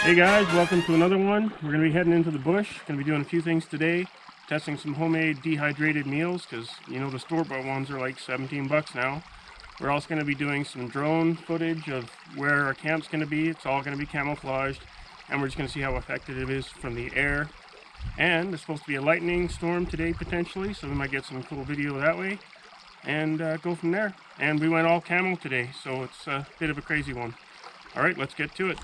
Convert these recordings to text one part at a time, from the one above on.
Hey guys, welcome to another one. We're going to be heading into the bush. Going to be doing a few things today. Testing some homemade dehydrated meals because, you know, the store-bought ones are like 17 bucks now. We're also going to be doing some drone footage of where our camp's going to be. It's all going to be camouflaged, and we're just going to see how effective it is from the air. And there's supposed to be a lightning storm today potentially, so we might get some cool video that way and go from there. And we went all camo today, so it's a bit of a crazy one. All right, let's get to it.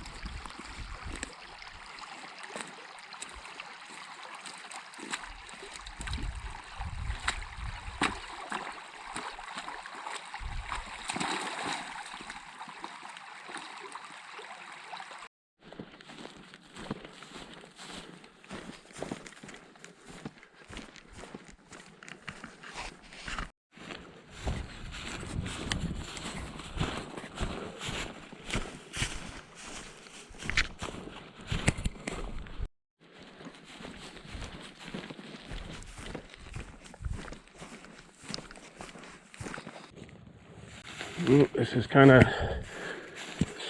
This is kind of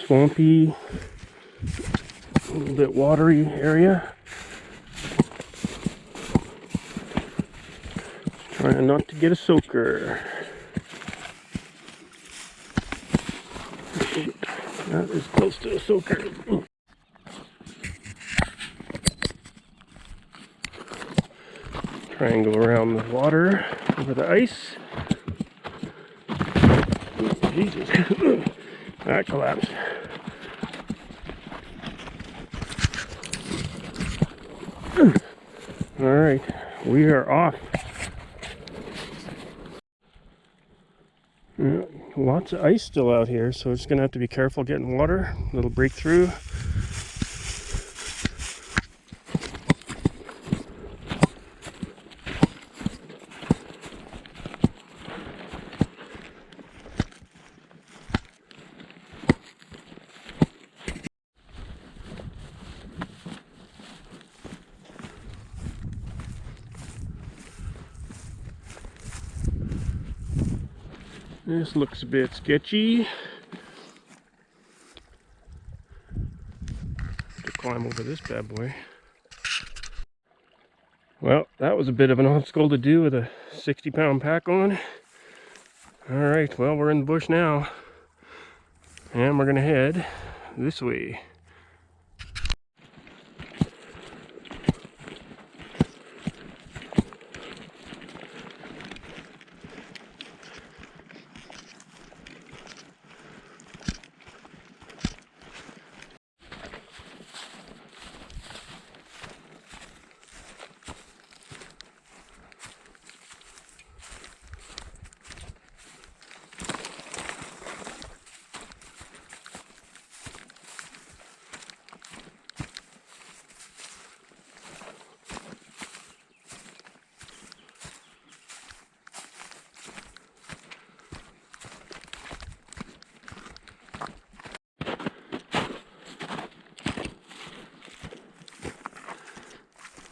swampy, a little bit watery area. Trying not to get a soaker. That is close to a soaker. Try and go around the water over the ice. Jesus, that collapsed. All right, we are off. Lots of ice still out here, so we're just gonna have to be careful getting water. It'll break through. This looks a bit sketchy. To climb over this bad boy. Well, that was a bit of an obstacle to do with a 60-pound pack on. Alright, well, we're in the bush now. And we're gonna head this way.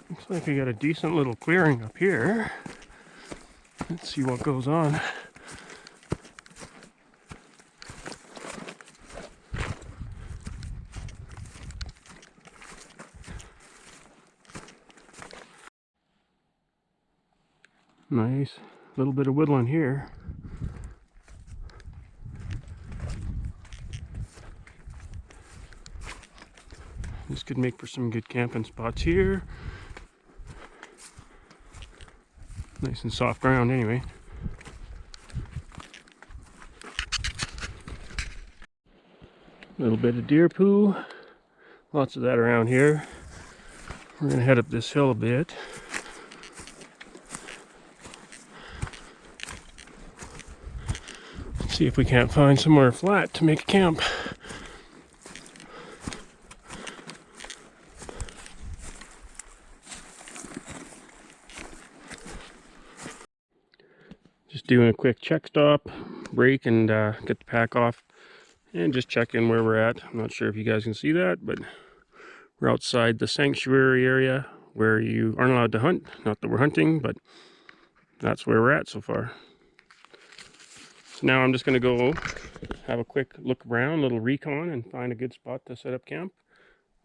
Looks like we got a decent little clearing up here. Let's see what goes on. Nice little bit of woodland here. This could make for some good camping spots here. Nice and soft ground anyway. A little bit of deer poo. Lots of that around here. We're gonna head up this hill a bit. See if we can't find somewhere flat to make a camp. Just doing a quick check stop, break, and get the pack off, and just check in where we're at. I'm not sure if you guys can see that, but we're outside the sanctuary area where you aren't allowed to hunt. Not that we're hunting, but that's where we're at so far. So now I'm just going to go have a quick look around, a little recon, and find a good spot to set up camp.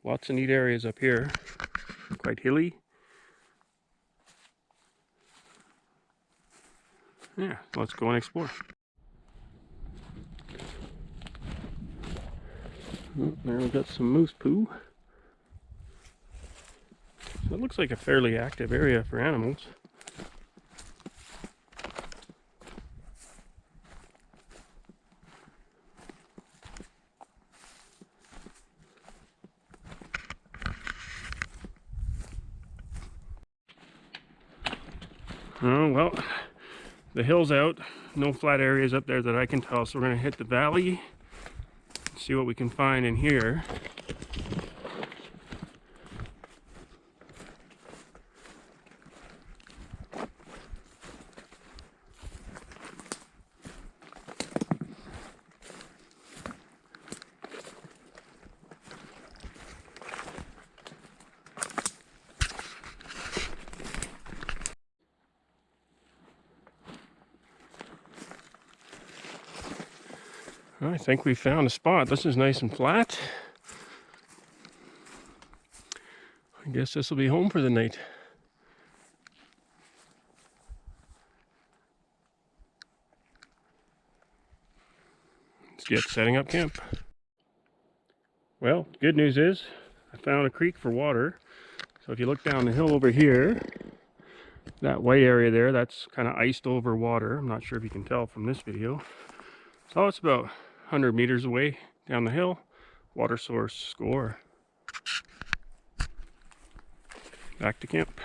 Lots of neat areas up here. Quite hilly. Yeah, let's go and explore. Oh, there we got some moose poo. So it looks like a fairly active area for animals. Oh, well, the hill's out. No flat areas up there that I can tell, so we're going to hit the valley, see what we can find in here. I think we found a spot. This is nice and flat. I guess this will be home for the night. Let's get setting up camp. Well, good news is I found a creek for water. So if you look down the hill over here, that white area there, that's kind of iced over water. I'm not sure if you can tell from this video. So it's about 100 meters away down the hill. Water source score. Back to camp.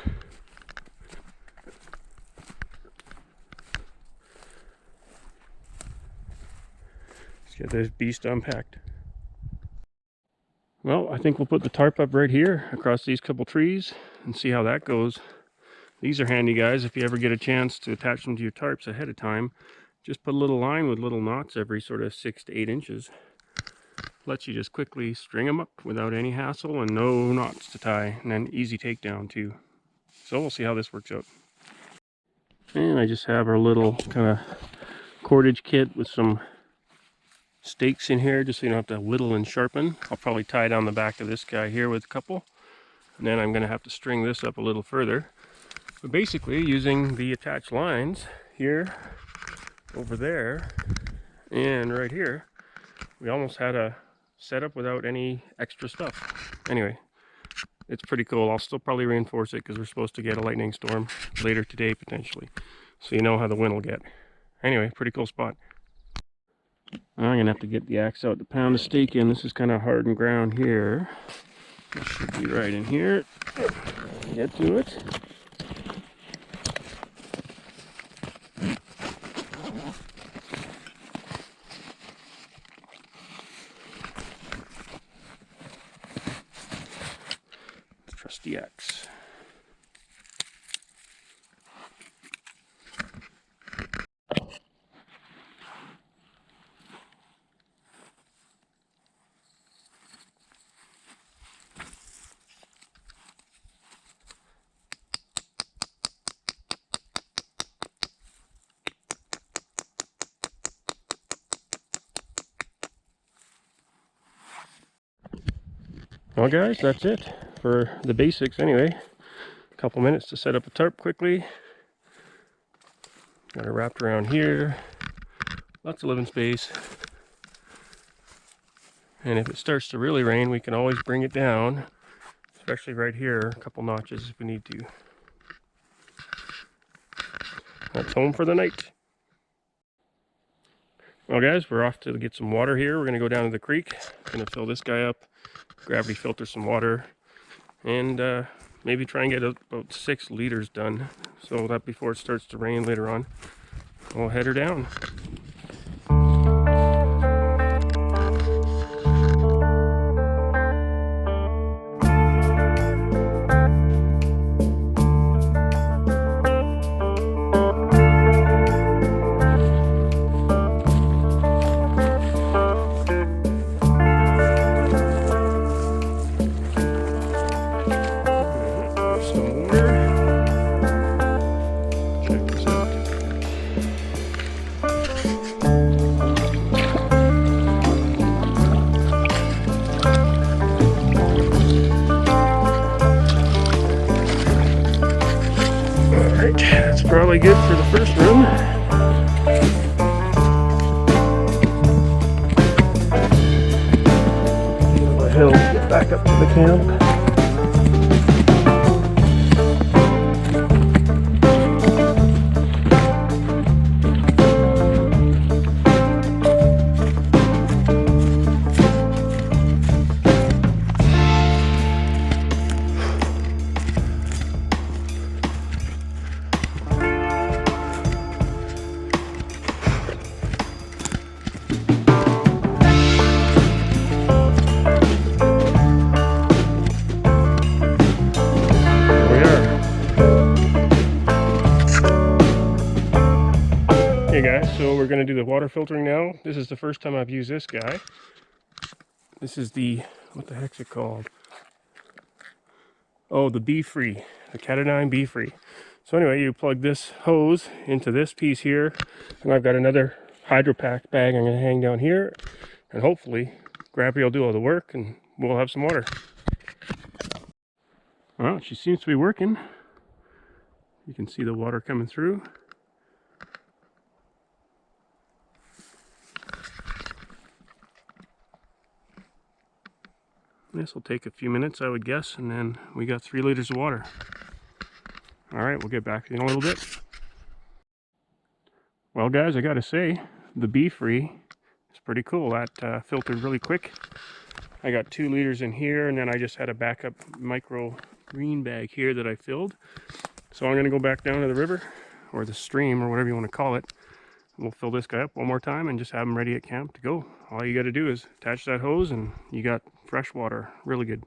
Let's get this beast unpacked. Well, I think we'll put the tarp up right here across these couple trees and see how that goes. These are handy, guys, if you ever get a chance to attach them to your tarps ahead of time. Just put a little line with little knots every sort of 6 to 8 inches. Lets you just quickly string them up without any hassle and no knots to tie, and then easy takedown too. So we'll see how this works out. And I just have our little kind of cordage kit with some stakes in here just so you don't have to whittle and sharpen. I'll probably tie down the back of this guy here with a couple, and then I'm going to have to string this up a little further. But basically using the attached lines here, over there, and right here, we almost had a setup without any extra stuff. Anyway, it's pretty cool. I'll still probably reinforce it because we're supposed to get a lightning storm later today potentially, so you know how the wind will get. Anyway, pretty cool spot. I'm gonna have to get the axe out to pound the stake in. This is kind of hardened ground here. It should be right in here. Get to it. Trusty axe. Well guys, that's it for the basics anyway. A couple minutes to set up a tarp quickly. Got it wrapped around here. Lots of living space. And if it starts to really rain, we can always bring it down, especially right here, a couple notches if we need to. That's home for the night. Well guys, we're off to get some water here. We're going to go down to the creek. Going to fill this guy up, gravity filter some water, and maybe try and get about 6 liters done so that before it starts to rain later on, we'll head her down. Alright, that's probably good for the first room. Go ahead and get back up to the camp. Hey guys, so we're going to do the water filtering now. This is the first time I've used this guy. This is the, what the heck's it called? Oh, the Be-Free, the Cat9 Be-Free. So anyway, you plug this hose into this piece here, and I've got another hydro pack bag I'm going to hang down here, and hopefully Grappy will do all the work and we'll have some water. Well, she seems to be working. You can see the water coming through. This will take a few minutes, I would guess, and then we got 3 liters of water. Alright, we'll get back in a little bit. Well guys, I gotta say, the Be-Free is pretty cool. That filtered really quick. I got 2 liters in here, and then I just had a backup micro green bag here that I filled. So I'm gonna go back down to the river, or the stream, or whatever you want to call it. We'll fill this guy up one more time and just have him ready at camp to go. All you got to do is attach that hose and you got fresh water. Really good.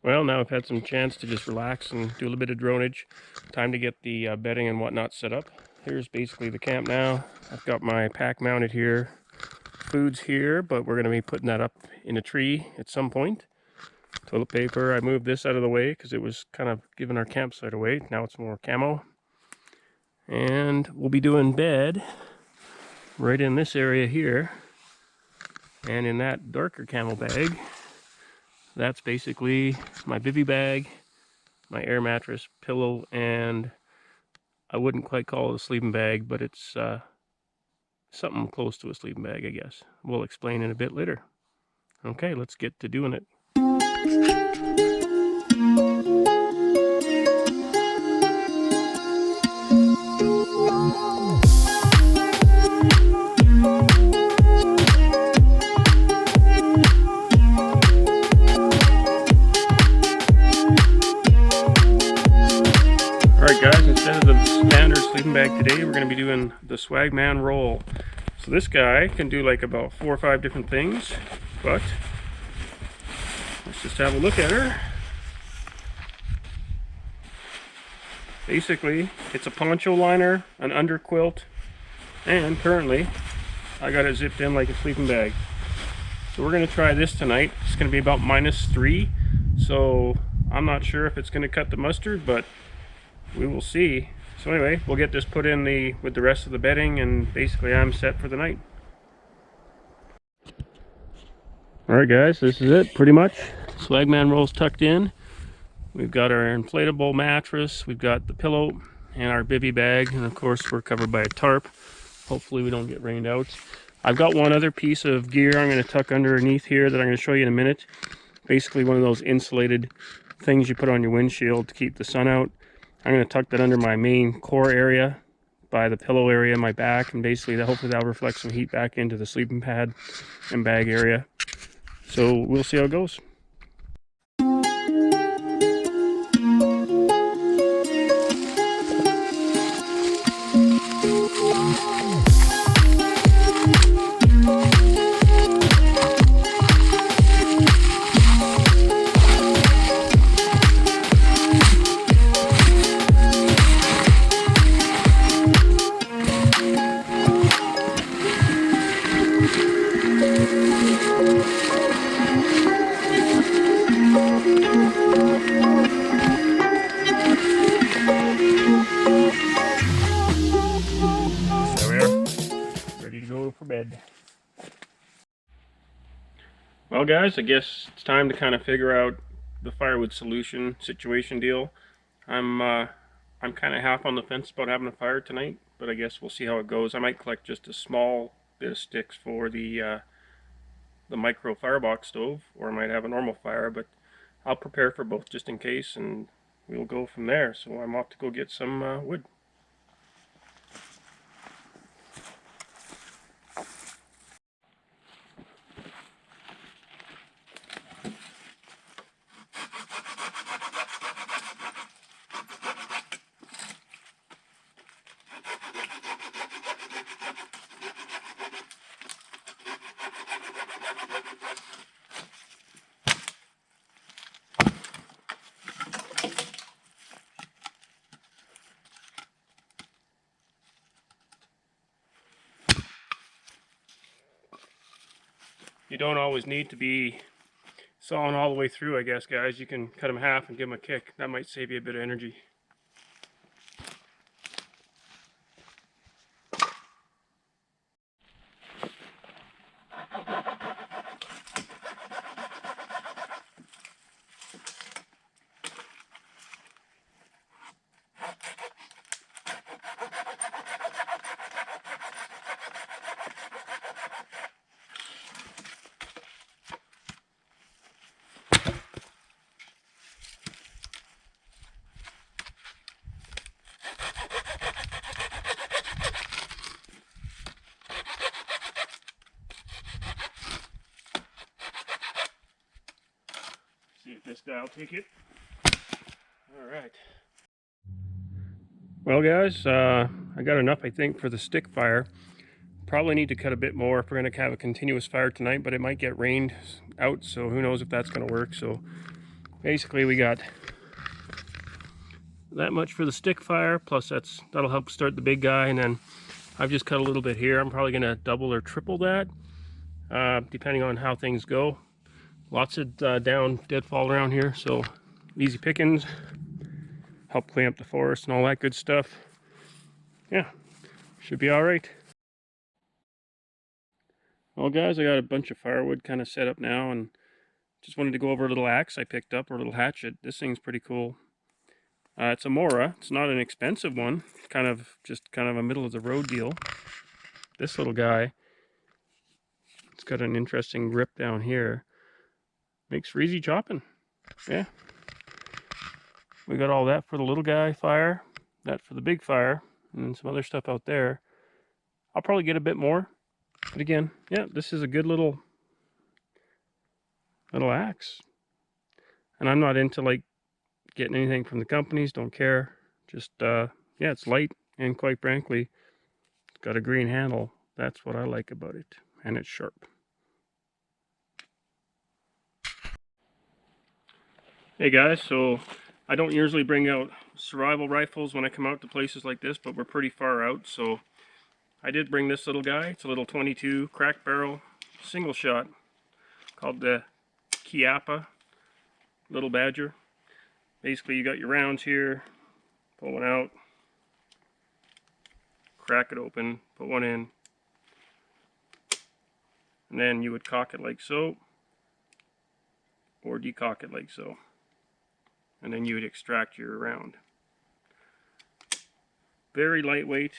Well, now I've had some chance to just relax and do a little bit of dronage. Time to get the bedding and whatnot set up. Here's basically the camp now. I've got my pack mounted here. Food's here, but we're going to be putting that up in a tree at some point. Toilet paper, I moved this out of the way because it was kind of giving our campsite away. Now it's more camo. And we'll be doing bed right in this area here, and in that darker camel bag, that's basically my bivy bag, my air mattress, pillow, and I wouldn't quite call it a sleeping bag, but it's something close to a sleeping bag, I guess. We'll explain in a bit later. Okay, let's get to doing it. Alright guys, instead of the standard sleeping bag today, we're going to be doing the Swagman roll. So this guy can do like about 4 or 5 different things, but let's just have a look at her. Basically, it's a poncho liner, an underquilt, and currently I got it zipped in like a sleeping bag. So we're going to try this tonight. It's going to be about -3, so I'm not sure if it's going to cut the mustard, but we will see. So anyway, we'll get this put in with the rest of the bedding, and basically I'm set for the night. Alright guys, this is it pretty much. Swagman rolls tucked in. We've got our inflatable mattress, we've got the pillow and our bivy bag, and of course we're covered by a tarp. Hopefully we don't get rained out. I've got one other piece of gear I'm going to tuck underneath here that I'm going to show you in a minute. Basically one of those insulated things you put on your windshield to keep the sun out. I'm going to tuck that under my main core area by the pillow area, my back, and basically hopefully that'll reflect some heat back into the sleeping pad and bag area. So we'll see how it goes. Well guys, I guess it's time to kind of figure out the firewood solution situation deal. I'm I'm kind of half on the fence about having a fire tonight, but I guess we'll see how it goes. I might collect just a small bit of sticks for the micro firebox stove, or I might have a normal fire, but I'll prepare for both just in case, and we'll go from there. So I'm off to go get some wood. You don't always need to be sawing all the way through, I guess, guys. You can cut them in half and give them a kick. That might save you a bit of energy. See if this guy will take it. Alright. Well guys, I got enough I think for the stick fire. Probably need to cut a bit more if we're going to have a continuous fire tonight, but it might get rained out, so who knows if that's going to work. So basically we got that much for the stick fire, plus that'll help start the big guy, and then I've just cut a little bit here. I'm probably going to double or triple that, depending on how things go. Lots of down deadfall around here, so easy pickings, help clean up the forest and all that good stuff. Yeah, should be all right. Well guys, I got a bunch of firewood kind of set up now, and just wanted to go over a little axe I picked up, or a little hatchet. This thing's pretty cool. It's a Mora. It's not an expensive one. Just kind of a middle of the road deal. This little guy, it's got an interesting grip down here. Makes for easy chopping. Yeah. We got all that for the little guy fire, that for the big fire, and then some other stuff out there. I'll probably get a bit more. But again, yeah, this is a good little axe. And I'm not into like getting anything from the companies, don't care. Just yeah, it's light, and quite frankly, it's got a green handle. That's what I like about it, and it's sharp. Hey guys, so I don't usually bring out survival rifles when I come out to places like this, but we're pretty far out, so I did bring this little guy. It's a little 22 crack barrel single shot called the Chiappa Little Badger. Basically you got your rounds here, pull one out, crack it open, put one in, and then you would cock it like so, or decock it like so, and then you would extract your round. Very lightweight,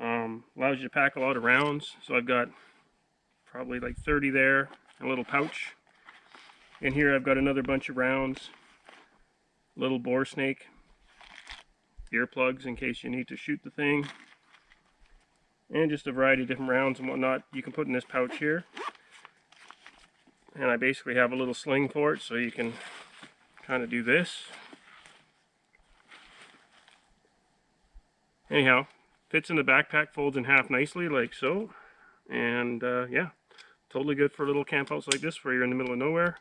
allows you to pack a lot of rounds. So I've got probably like 30 there, a little pouch. In here I've got another bunch of rounds, little bore snake, earplugs in case you need to shoot the thing, and just a variety of different rounds and whatnot you can put in this pouch here. And I basically have a little sling for it, so you can kind of do this. Anyhow, fits in the backpack, folds in half nicely like so, and yeah, totally good for little campouts like this where you're in the middle of nowhere.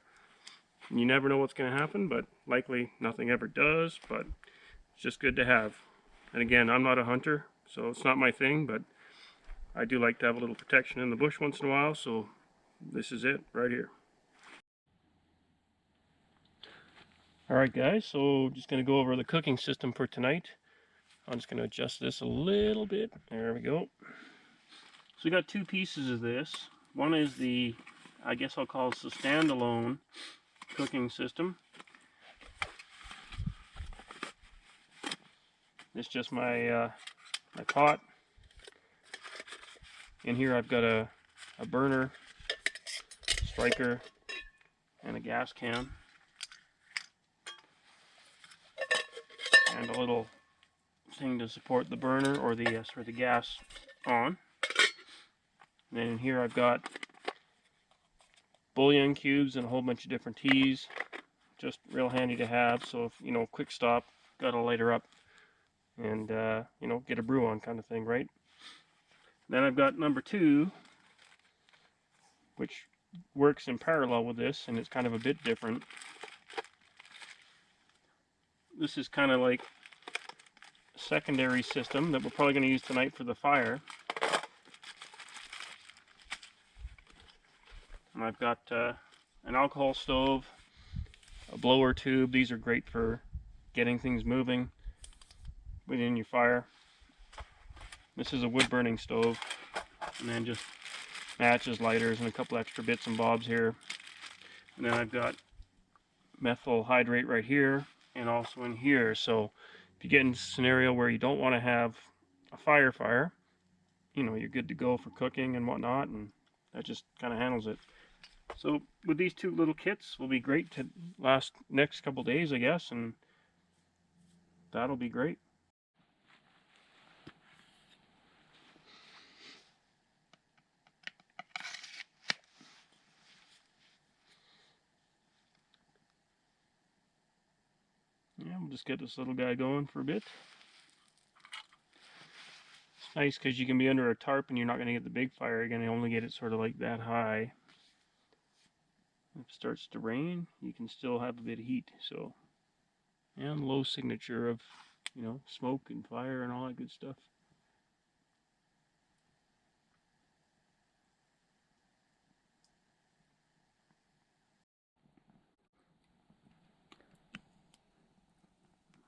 You never know what's going to happen, but likely nothing ever does, but it's just good to have. And again, I'm not a hunter, so it's not my thing, but I do like to have a little protection in the bush once in a while, so this is it right here. Alright guys, so just going to go over the cooking system for tonight. I'm just going to adjust this a little bit. There we go. So we got two pieces of this. One is the, I guess I'll call this the standalone cooking system. It's just my my pot. In here I've got a burner, striker, and a gas can, and a little thing to support the burner or the gas on. And then in here I've got bouillon cubes and a whole bunch of different teas. Just real handy to have. So if, you know, quick stop, gotta light her up and you know, get a brew on kind of thing, right? Then I've got number 2, which works in parallel with this, and it's kind of a bit different. This is kind of like a secondary system that we're probably going to use tonight for the fire. And I've got an alcohol stove, a blower tube. These are great for getting things moving within your fire. This is a wood burning stove, and then just matches, lighters, and a couple extra bits and bobs here. And then I've got methyl hydrate right here and also in here. So if you get in a scenario where you don't want to have a fire, you know, you're good to go for cooking and whatnot, and that just kind of handles it. So with these 2 little kits will be great to last next couple days, I guess, and that'll be great. Yeah, we'll just get this little guy going for a bit. It's nice because you can be under a tarp and you're not going to get the big fire. You're going to only get it sort of like that high. If it starts to rain, you can still have a bit of heat. So, and low signature of, you know, smoke and fire and all that good stuff.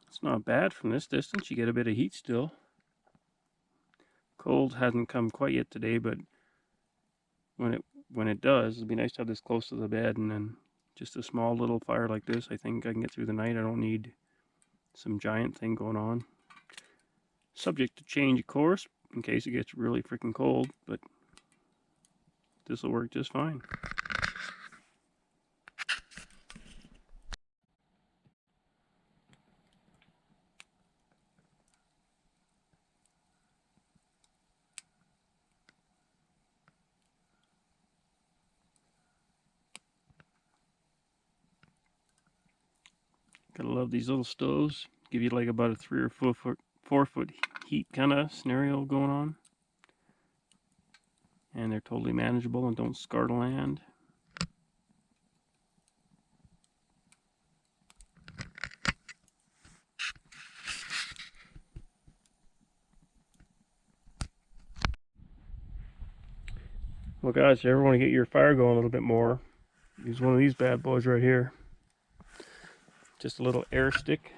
It's not bad from this distance. You get a bit of heat still. Cold hasn't come quite yet today, but when it does, it'll be nice to have this close to the bed, and then just a small little fire like this, I think I can get through the night. I don't need some giant thing going on. Subject to change, of course, in case it gets really freaking cold, but this will work just fine. Gotta love these little stoves. Give you like about a 3 or 4 foot heat kind of scenario going on. And they're totally manageable and don't scar the land. Well guys, if you ever want to get your fire going a little bit more, use one of these bad boys right here. Just a little air stick.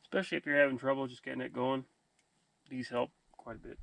Especially if you're having trouble just getting it going, these help quite a bit.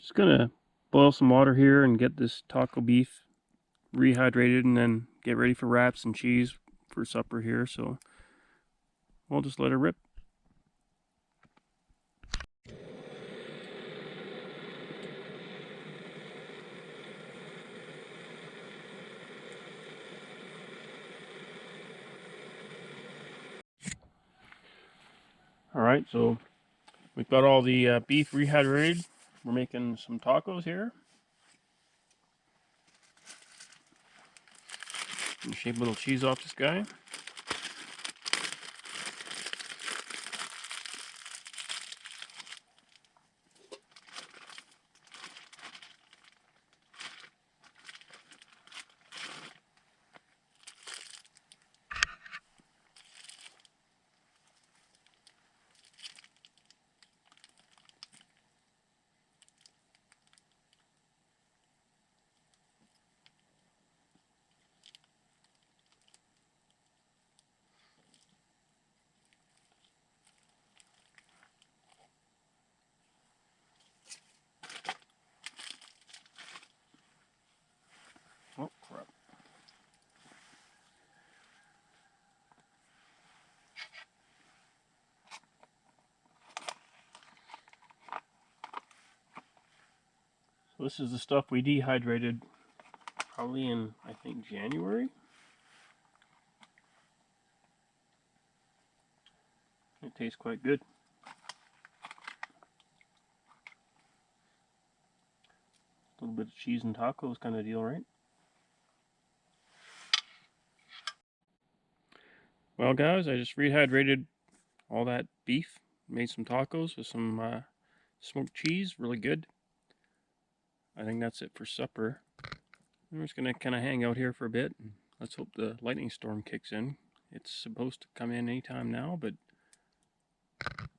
Just gonna boil some water here and get this taco beef rehydrated and then get ready for wraps and cheese for supper here. So we'll just let her rip. Alright, so we've got all the beef rehydrated. We're making some tacos here. And shave a little cheese off this guy. Oh, crap. So this is the stuff we dehydrated probably in, I think, January. It tastes quite good. A little bit of cheese and tacos kind of deal, right? Well, guys, I just rehydrated all that beef. Made some tacos with some smoked cheese. Really good. I think that's it for supper. I'm just going to kind of hang out here for a bit. And let's hope the lightning storm kicks in. It's supposed to come in anytime now, but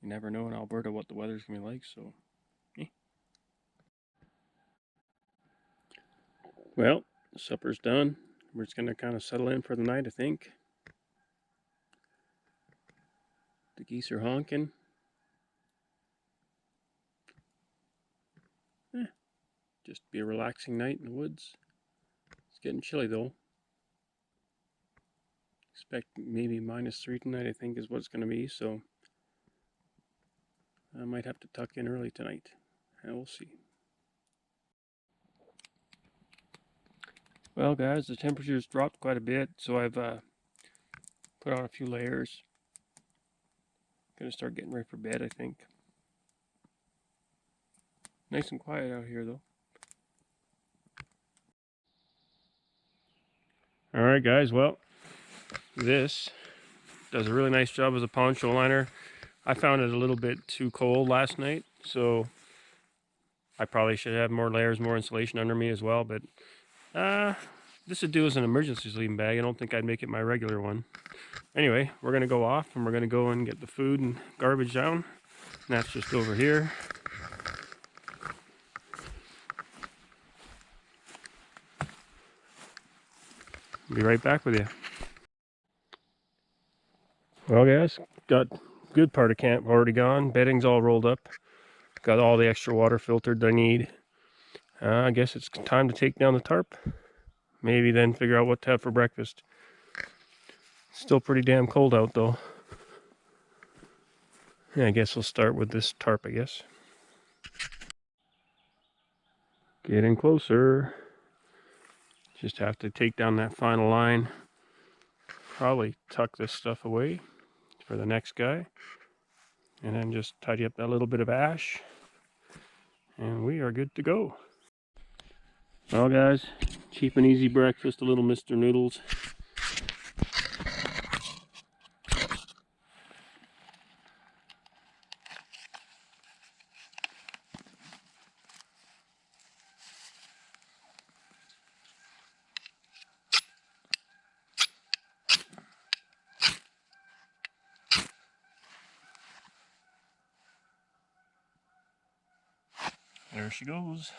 you never know in Alberta what the weather's going to be like, so... Well, supper's done. We're just going to kind of settle in for the night, I think. The geese are honking. Just be a relaxing night in the woods. It's getting chilly though. Expect maybe -3 tonight, I think, is what it's going to be, so I might have to tuck in early tonight. And we'll see. Well, guys, the temperature's dropped quite a bit, so I've put on a few layers. Gonna start getting ready for bed, I think. Nice and quiet out here, though. Alright, guys, well, this does a really nice job as a poncho liner. I found it a little bit too cold last night, so I probably should have more layers, more insulation under me as well, but this would do as an emergency sleeping bag. I don't think I'd make it my regular one. Anyway, we're going to go off and we're going to go and get the food and garbage down. And that's just over here. Be right back with you. Well, guys, got good part of camp already gone. Bedding's all rolled up. Got all the extra water filtered that I need. I guess it's time to take down the tarp. Maybe then figure out what to have for breakfast. Still pretty damn cold out though. Yeah, I guess we'll start with this tarp, I guess. Getting closer. Just have to take down that final line. Probably tuck this stuff away for the next guy. And then just tidy up that little bit of ash. And we are good to go. Well, guys, cheap and easy breakfast, a little Mr. Noodles. There she goes.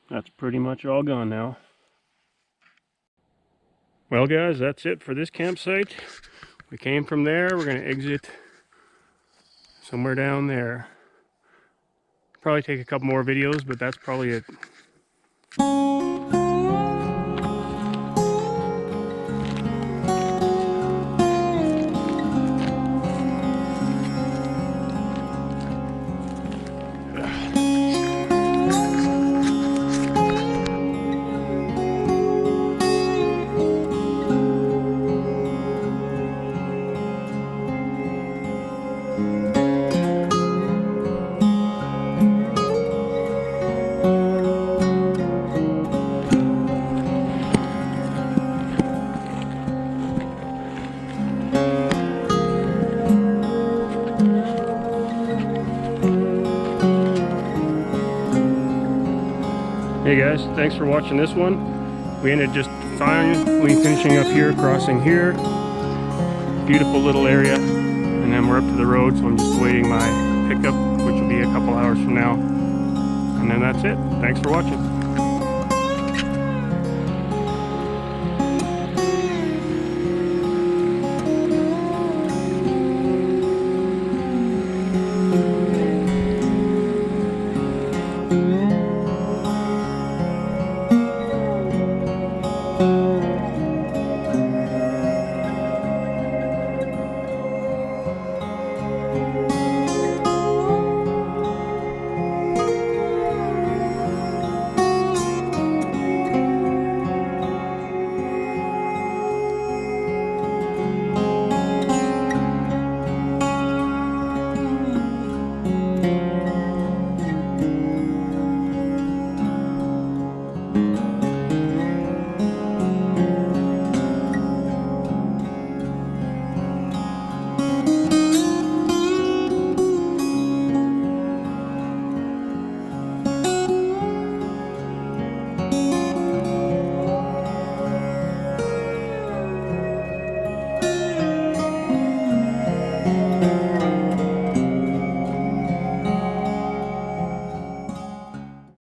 That's pretty much all gone now. Well guys, that's it for this campsite. We came from there. We're going to exit somewhere down there. Probably take a couple more videos, but that's probably it. Hey guys, thanks for watching this one. We ended just finally finishing up here, crossing here. Beautiful little area. And then we're up to the road, so I'm just waiting my pickup, which will be a couple hours from now. And then that's it. Thanks for watching.